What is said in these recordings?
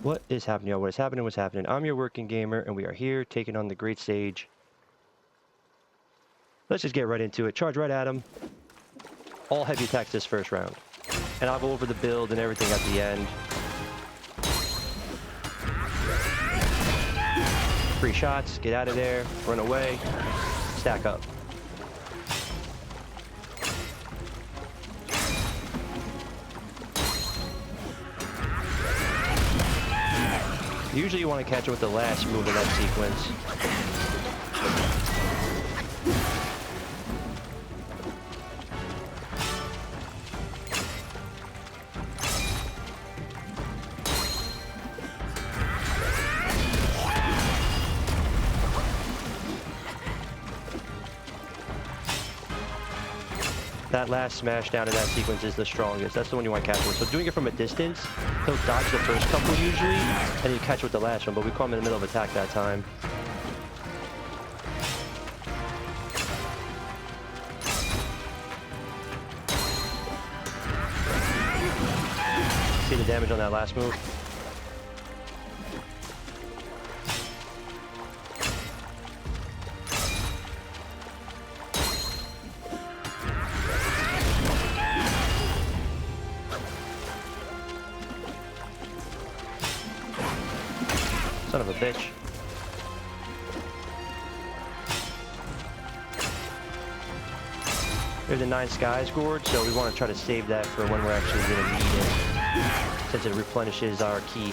What is happening, y'all? What is happening? What's happening? I'm your working gamer, and we are here taking on the great stage. Let's just get right into it. Charge right at him. All heavy attacks this first round. And I'll go over the build and everything at the end. Free shots. Get out of there. Run away. Stack up. Usually you want to catch it with the last move in that sequence. That last smash down in that sequence is the strongest. That's the one you want to catch with. So doing it from a distance, he'll dodge the first couple usually, and then you catch with the last one, but we caught him in the middle of attack that time. See the damage on that last move? Son of a bitch. There's the 9 skies gourd, so we want to try to save that for when we're actually going to need it, since it replenishes our key.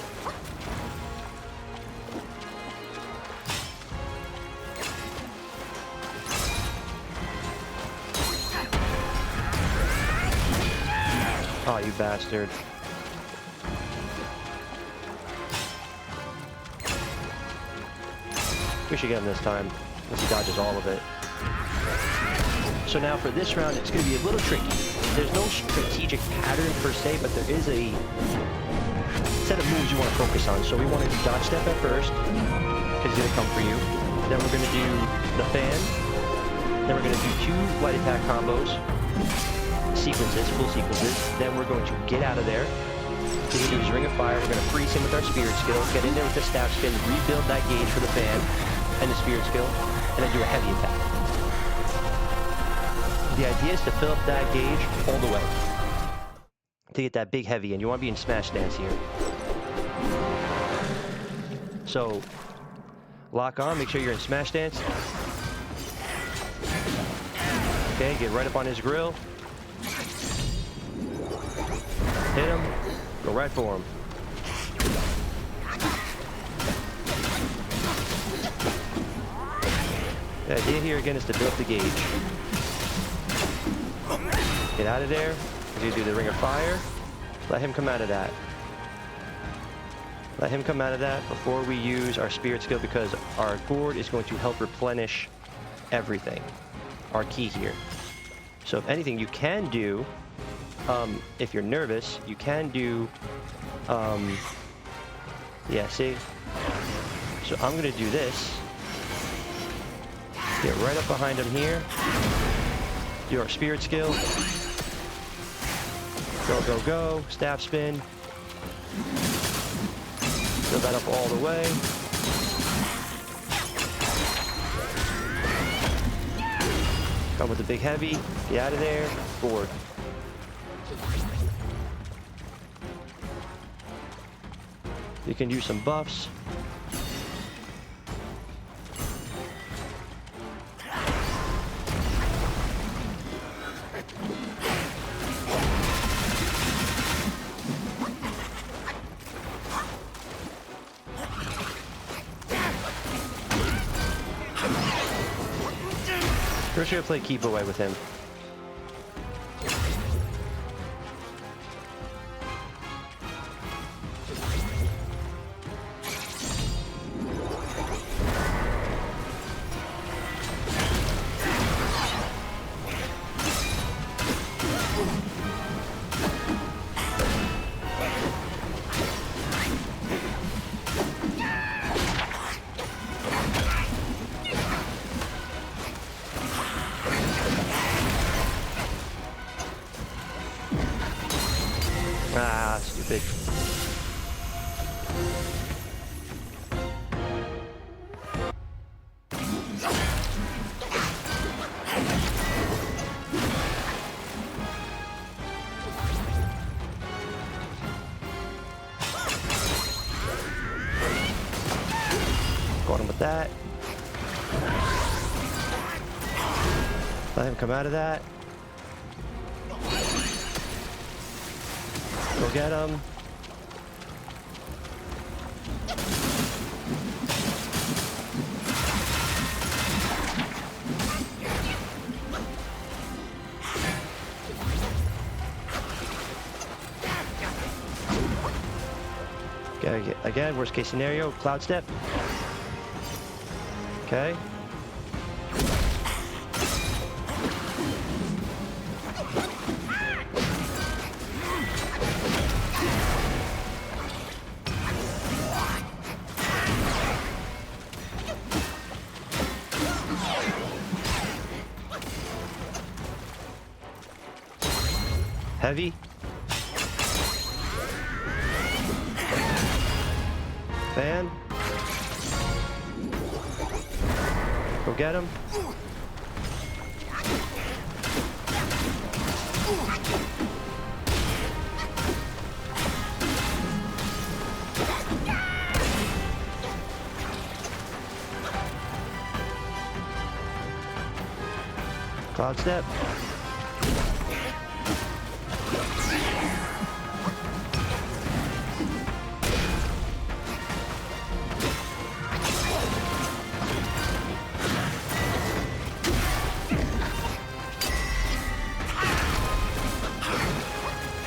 Oh, you bastard. We should get him this time, unless he dodges all of it. So now for this round, it's going to be a little tricky. There's no strategic pattern per se, but there is a set of moves you want to focus on. So we want to dodge step at first, because he's going to come for you. Then we're going to do the fan. Then we're going to do 2 light attack combos, sequences, full sequences. Then we're going to get out of there. We're going to do his Ring of Fire. We're going to freeze him with our Spirit skill, get in there with the staff spin, rebuild that gauge for the fan and the Spirit skill, and then do a heavy attack. The idea is to fill up that gauge all the way to get that big heavy, and you want to be in smash stance here. So lock on, make sure you're in smash stance. Okay, get right up on his grill. Hit him. Go right for him. The idea here again is to build the gauge. Get out of there. You do the Ring of Fire. Let him come out of that. Let him come out of that before we use our Spirit skill, because our gourd is going to help replenish everything. Our key here. So if anything, you can do, if you're nervous, you can do, yeah, see? So I'm going to do this. Get right up behind him here. Do our Spirit skill. Go, go, go. Staff spin. Build that up all the way. Come with the big heavy. Get out of there. Forward. You can use some buffs. We're just gonna play keep away with him. Ah, stupid. him with that. Let him come out of that. Go get him. Okay, again, worst case scenario, cloud step. Okay. Heavy. Fan. Go get him. Cloud step.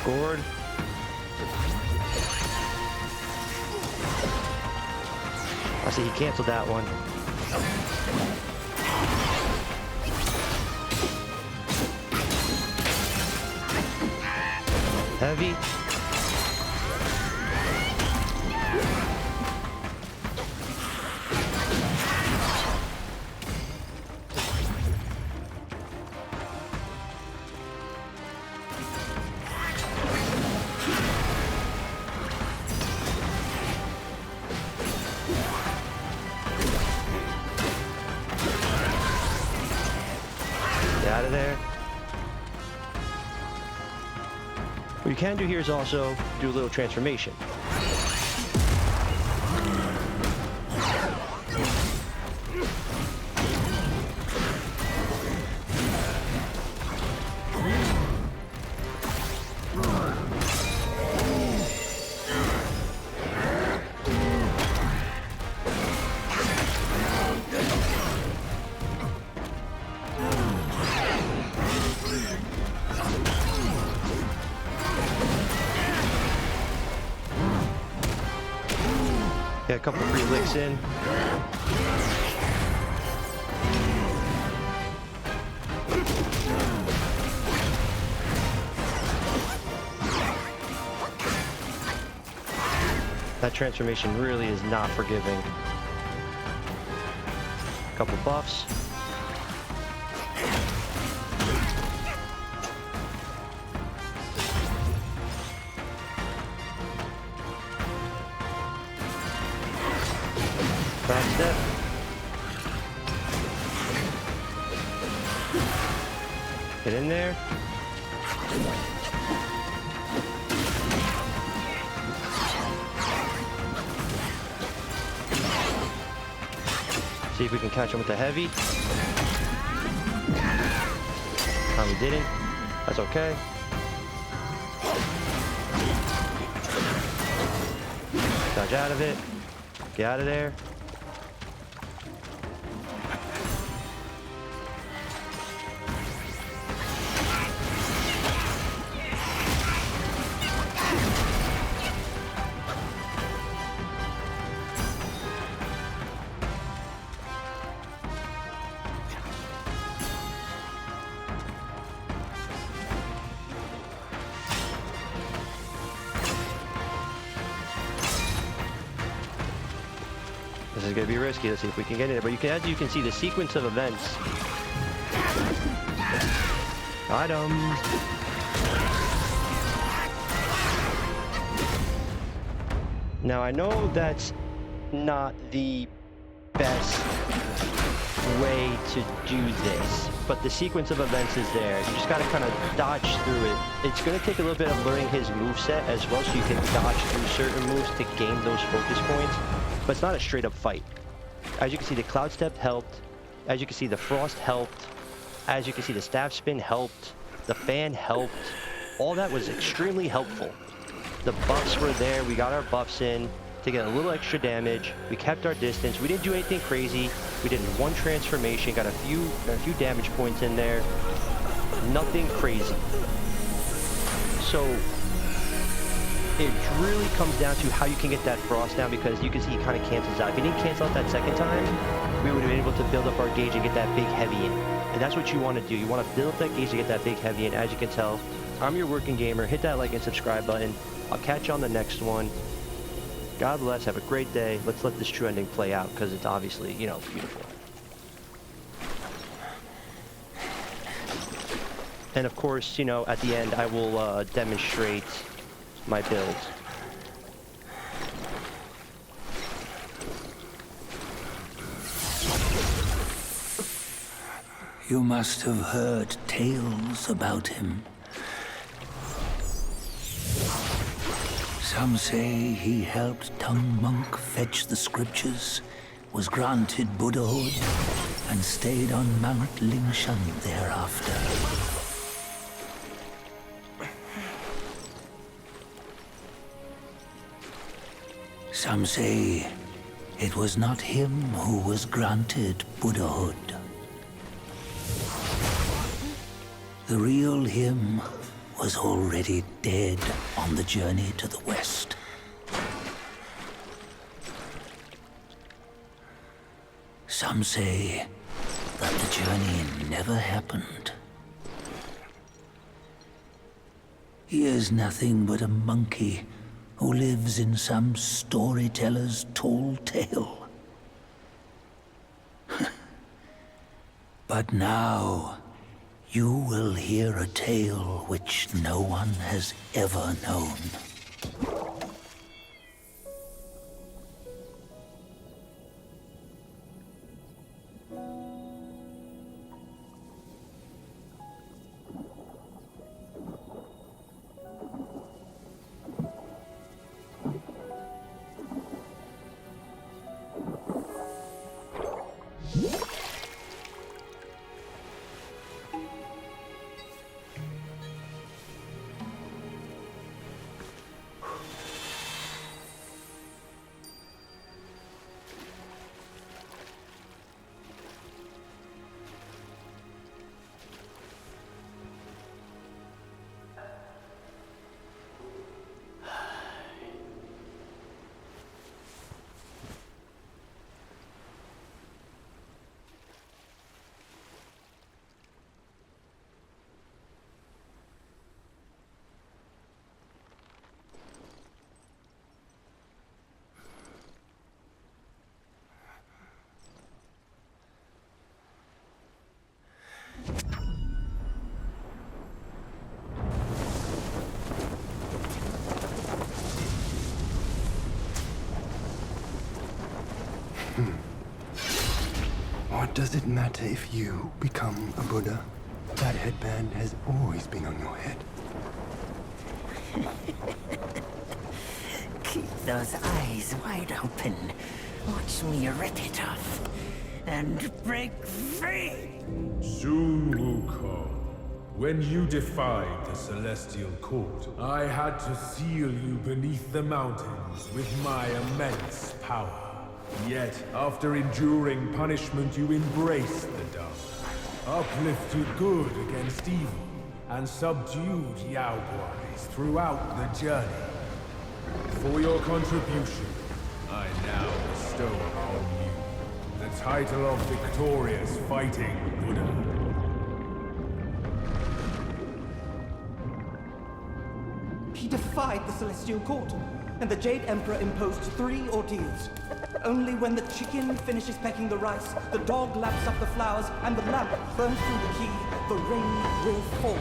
Gourd. I see he canceled that one. Heavy. Get out of there. What you can do here is also do a little transformation. Get a couple free licks in. That transformation really is not forgiving. Couple buffs. Back step. Get in there. See if we can catch him with the heavy. We didn't. That's okay. Dodge out of it. Get out of there. This is going to be risky. Let's see if we can get it. But you can, as you can see, the sequence of events. Items. Now I know that's not the best way to do this, but the sequence of events is there. You just got to kind of dodge through it. It's going to take a little bit of learning his moveset as well, so you can dodge through certain moves to gain those focus points. But it's not a straight up fight. As you can see, the cloud step helped. As you can see, the frost helped. As you can see, the staff spin helped. The fan helped. All that was extremely helpful. The buffs were there. We got our buffs in to get a little extra damage. We kept our distance. We didn't do anything crazy. We did one transformation, got a few damage points in there. Nothing crazy. So it really comes down to how you can get that frost down, because you can see he kind of cancels out. If he didn't cancel out that second time, we would have been able to build up our gauge and get that big heavy in. And that's what you want to do. You want to build up that gauge to get that big heavy in. As you can tell, I'm your working gamer. Hit that like and subscribe button. I'll catch you on the next one. God bless. Have a great day. Let's let this true ending play out, because it's obviously, you know, beautiful. And of course, you know, at the end, I will demonstrate my build. You must have heard tales about him. Some say he helped Tung Monk fetch the scriptures, was granted Buddhahood, and stayed on Mount Lingshan thereafter. Some say it was not him who was granted Buddhahood. The real him was already dead on the journey to the west. Some say that the journey never happened. He is nothing but a monkey who lives in some storyteller's tall tale. But now, you will hear a tale which no one has ever known. What does it matter if you become a Buddha? That headband has always been on your head. Keep those eyes wide open. Watch me rip it off and break free. Sun Wukong, when you defied the Celestial Court, I had to seal you beneath the mountains with my immense power. Yet, after enduring punishment, you embraced the dark, uplifted good against evil, and subdued Yao Guais throughout the journey. For your contribution, I now bestow upon you the title of Victorious Fighting Buddha. He defied the Celestial Court, and the Jade Emperor imposed 3 ordeals. Only when the chicken finishes pecking the rice, the dog laps up the flowers, and the lamp burns through the key, the rain will fall.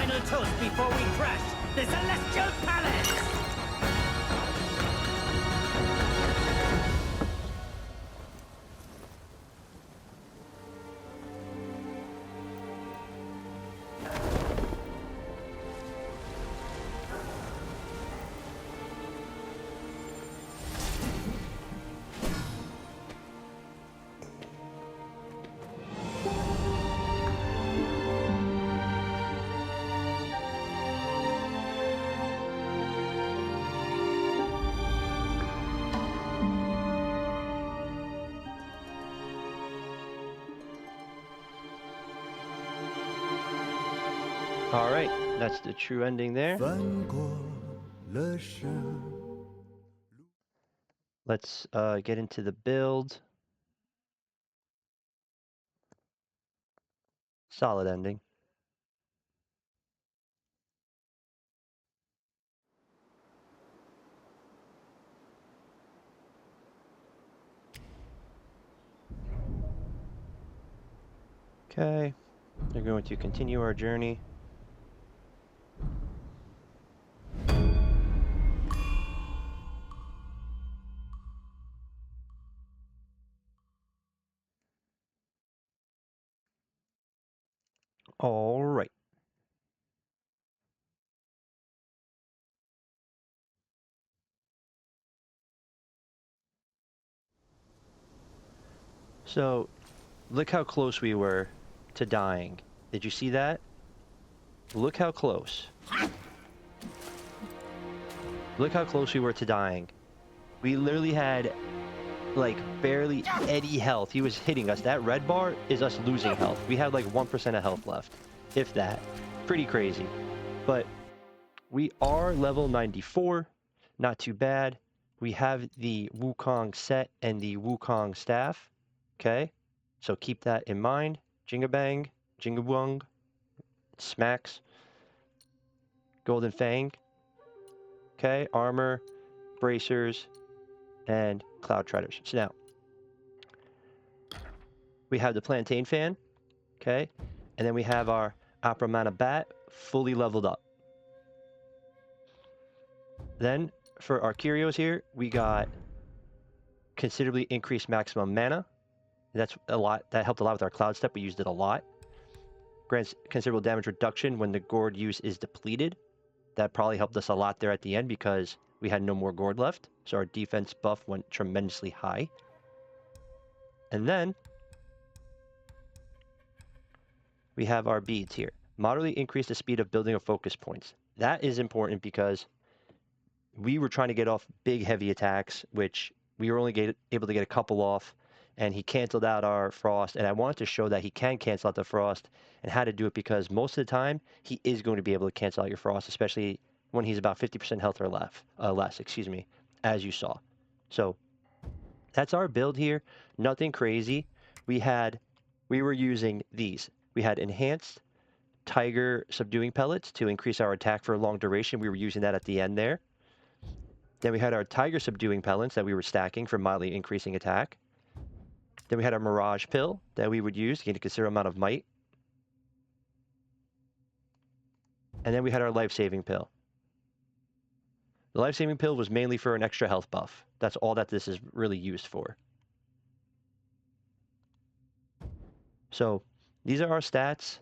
final toast before we crash the Celestial Palace! All right, that's the true ending there. Let's get into the build. Solid ending. Okay, we're going to continue our journey. All right. So, look how close we were to dying. Did you see that? Look how close. Look how close we were to dying. We literally had, like, barely any health. He was hitting us. That red bar is us losing health. We had, like, 1% of health left, if that. Pretty crazy. But we are level 94. Not too bad. We have the Wukong set and the Wukong staff. Okay? So keep that in mind. Jingabang, Jingabung, smacks. Golden Fang. Okay? Armor, bracers, and cloud treaders. So now, we have the plantain fan. Okay? And then we have our Opera Mana bat fully leveled up. Then, for our Curios here, we got considerably increased maximum mana. That's a lot. That helped a lot with our cloud step. We used it a lot. Grants considerable damage reduction when the gourd use is depleted. That probably helped us a lot there at the end because we had no more gourd left. So our defense buff went tremendously high. And then we have our beads here. Moderately increase the speed of building of focus points. That is important because we were trying to get off big heavy attacks, which we were only able to get a couple off, and he canceled out our frost. And I wanted to show that he can cancel out the frost and how to do it because most of the time he is going to be able to cancel out your frost, especially when he's about 50% health or less, as you saw. So that's our build here. Nothing crazy. We were using these. We had enhanced tiger subduing pellets to increase our attack for a long duration. We were using that at the end there. Then we had our tiger subduing pellets that we were stacking for mildly increasing attack. Then we had our mirage pill that we would use to gain a considerable amount of might. And then we had our life-saving pill. The life-saving pill was mainly for an extra health buff. That's all that this is really used for. So these are our stats.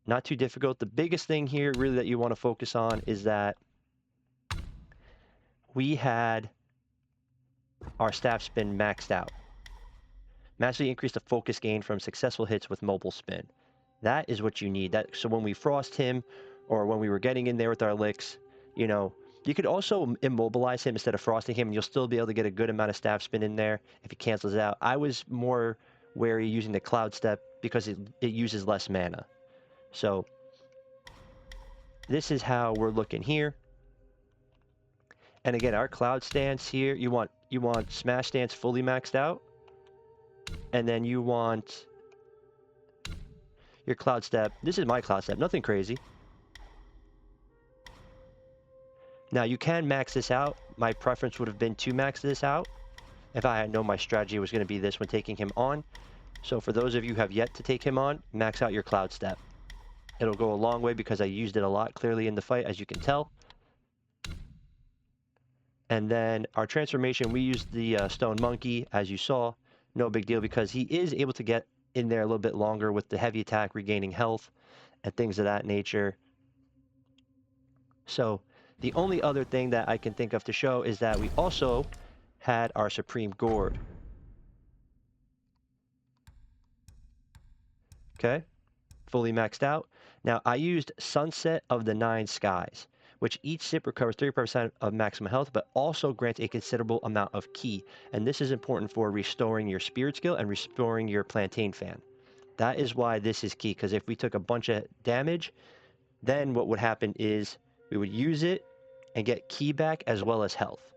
Not too difficult. The biggest thing here really that you want to focus on is that we had our staff spin maxed out. Massively increase the focus gain from successful hits with mobile spin. That is what you need. So when we frost him, or when we were getting in there with our licks, you know, you could also immobilize him instead of frosting him, and you'll still be able to get a good amount of staff spin in there if he cancels it out. I was more wary using the cloud step because it uses less mana. So this is how we're looking here. And again, our cloud stance here, you want smash stance fully maxed out, and then you want your cloud step. This is my cloud step, nothing crazy. Now you can max this out. My preference would have been to max this out if I had known my strategy was going to be this when taking him on. So for those of you who have yet to take him on, max out your cloud step. It'll go a long way because I used it a lot clearly in the fight, as you can tell. And then our transformation, we used the Stone Monkey, as you saw. No big deal because he is able to get in there a little bit longer with the heavy attack, regaining health, and things of that nature. So the only other thing that I can think of to show is that we also had our Supreme Gourd. Okay, fully maxed out. Now I used Sunset of the Nine Skies, which each sip recovers 30% of maximum health, but also grants a considerable amount of ki. And this is important for restoring your spirit skill and restoring your plantain fan. That is why this is key, because if we took a bunch of damage, then what would happen is we would use it and get ki back as well as health.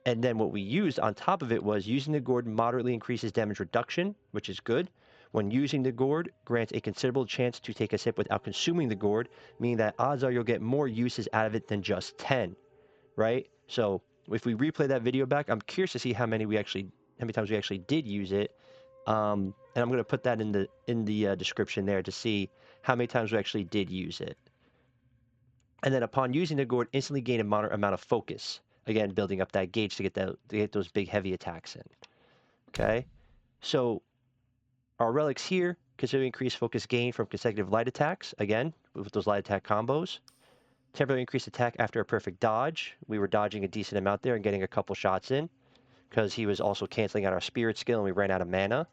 And then what we used on top of it was using the gourd moderately increases damage reduction, which is good. When using the gourd, grants a considerable chance to take a sip without consuming the gourd, meaning that odds are you'll get more uses out of it than just 10, right? So if we replay that video back, I'm curious to see how many times we actually did use it. And I'm going to put that in the description there to see how many times we actually did use it. And then upon using the gourd, instantly gain a moderate amount of focus. Again, building up that gauge to get those big heavy attacks in. Okay, so our relics here consider increased focus gain from consecutive light attacks. Again, with those light attack combos. Temporarily increased attack after a perfect dodge. We were dodging a decent amount there and getting a couple shots in, because he was also canceling out our spirit skill and we ran out of mana.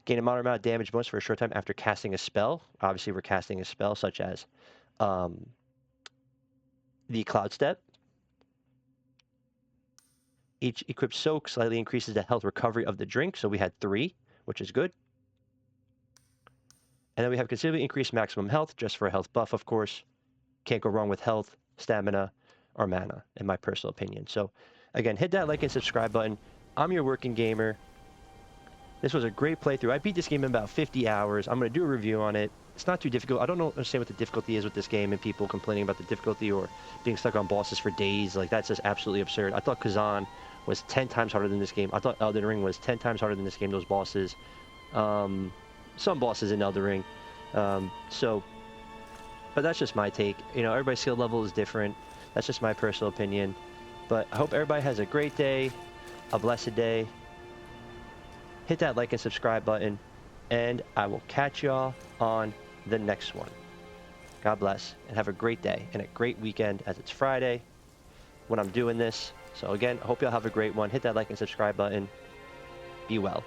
Gain a moderate amount of damage bonus for a short time after casting a spell. Obviously, we're casting a spell such as the Cloud Step. Each equipped soak slightly increases the health recovery of the drink, so we had 3, which is good. And then we have considerably increased maximum health, just for a health buff, of course. Can't go wrong with health, stamina, or mana, in my personal opinion. So, again, hit that like and subscribe button. I'm your working gamer. This was a great playthrough. I beat this game in about 50 hours. I'm going to do a review on it. It's not too difficult. I don't understand what the difficulty is with this game and people complaining about the difficulty or being stuck on bosses for days. Like, that's just absolutely absurd. I thought Kazan was 10 times harder than this game. I thought Elden Ring was 10 times harder than this game, those bosses. Some bosses in Elden Ring. But that's just my take. You know, everybody's skill level is different. That's just my personal opinion. But I hope everybody has a great day, a blessed day. Hit that like and subscribe button, and I will catch y'all on the next one. God bless, and have a great day and a great weekend, as it's Friday when I'm doing this. So again, I hope y'all have a great one. Hit that like and subscribe button. Be well.